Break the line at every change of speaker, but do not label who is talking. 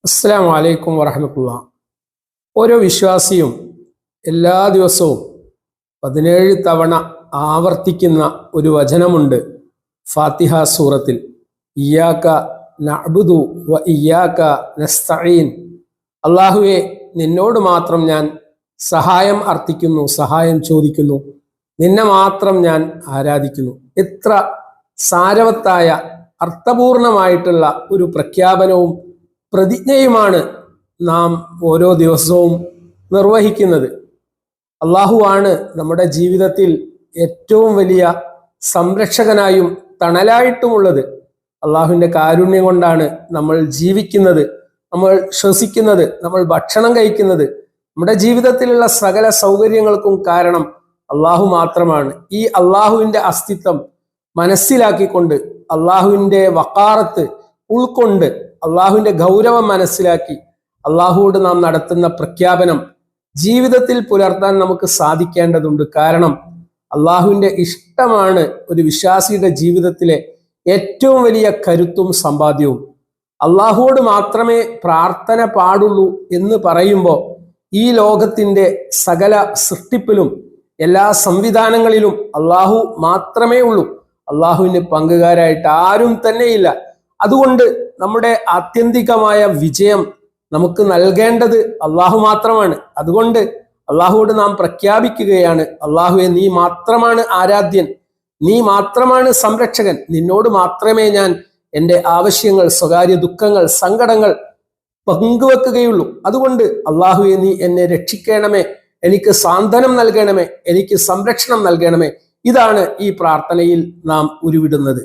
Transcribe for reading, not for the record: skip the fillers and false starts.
അസ്സലാമു അലൈക്കും വറഹ്മത്തുള്ളാഹി. ഓരോ വിശ്വാസിയും എല്ലാ ദിവസവും 17 തവണ ആവർത്തിക്കുന്ന ഒരു വചനമുണ്ട് ഫാത്തിഹ സൂറത്തിൽ. ഇയ്യാക നഅ്ബുദു വ ഇയ്യാക നസ്തഈൻ. അല്ലാഹുവേ, നിന്നോട് മാത്രം ഞാൻ സഹായം അർത്ഥിക്കുന്നു, സഹായം ചോദിക്കുന്നു, നിന്നെ മാത്രം ഞാൻ ആരാധിക്കുന്നു. എത്ര സാരവത്തായ അർത്ഥപൂർണമായിട്ടുള്ള ഒരു പ്രഖ്യാപനവും പ്രതിജ്ഞയുമാണ് നാം ഓരോ ദിവസവും നിർവഹിക്കുന്നത്. അള്ളാഹുവാണ് നമ്മുടെ ജീവിതത്തിൽ ഏറ്റവും വലിയ സംരക്ഷകനായും തണലായിട്ടുമുള്ളത്. അള്ളാഹുവിൻ്റെ കാരുണ്യം കൊണ്ടാണ് നമ്മൾ ജീവിക്കുന്നത്, നമ്മൾ ശ്വസിക്കുന്നത്, നമ്മൾ ഭക്ഷണം കഴിക്കുന്നത്. നമ്മുടെ ജീവിതത്തിലുള്ള സകല സൗകര്യങ്ങൾക്കും കാരണം അള്ളാഹു മാത്രമാണ്. ഈ അള്ളാഹുവിൻ്റെ അസ്തിത്വം മനസ്സിലാക്കിക്കൊണ്ട്, അള്ളാഹുവിൻ്റെ വഖാറത്ത് ഉൾക്കൊണ്ട്, അള്ളാഹുവിൻ്റെ ഗൗരവം മനസ്സിലാക്കി അള്ളാഹുവോട് നാം നടത്തുന്ന പ്രഖ്യാപനം ജീവിതത്തിൽ പുലർത്താൻ നമുക്ക് സാധിക്കേണ്ടതുണ്ട്. കാരണം അള്ളാഹുവിൻ്റെ ഇഷ്ടമാണ് ഒരു വിശ്വാസിയുടെ ജീവിതത്തിലെ ഏറ്റവും വലിയ കരുത്തും സമ്പാദ്യവും. അള്ളാഹുവോട് മാത്രമേ പ്രാർത്ഥന പാടുള്ളൂ എന്ന് പറയുമ്പോൾ ഈ ലോകത്തിൻ്റെ സകല സൃഷ്ടിപ്പിലും എല്ലാ സംവിധാനങ്ങളിലും അള്ളാഹു മാത്രമേ ഉള്ളൂ. അള്ളാഹുവിന് പങ്കുകാരായിട്ട് ആരും തന്നെയില്ല. അതുകൊണ്ട് നമ്മുടെ ആത്യന്തികമായ വിജയം നമുക്ക് നൽകേണ്ടത് അള്ളാഹു മാത്രമാണ്. അതുകൊണ്ട് അള്ളാഹുവോട് നാം പ്രഖ്യാപിക്കുകയാണ്, അള്ളാഹുവെ, നീ മാത്രമാണ് ആരാധ്യൻ, നീ മാത്രമാണ് സംരക്ഷകൻ, നിന്നോട് മാത്രമേ ഞാൻ എൻ്റെ ആവശ്യങ്ങൾ, സ്വകാര്യ ദുഃഖങ്ങൾ, സങ്കടങ്ങൾ പങ്കുവെക്കുകയുള്ളൂ. അതുകൊണ്ട് അള്ളാഹുവെ, നീ എന്നെ രക്ഷിക്കണമേ, എനിക്ക് സാന്ത്വനം നൽകണമേ, എനിക്ക് സംരക്ഷണം നൽകണമേ. ഇതാണ് ഈ പ്രാർത്ഥനയിൽ നാം ഉരുവിടുന്നത്.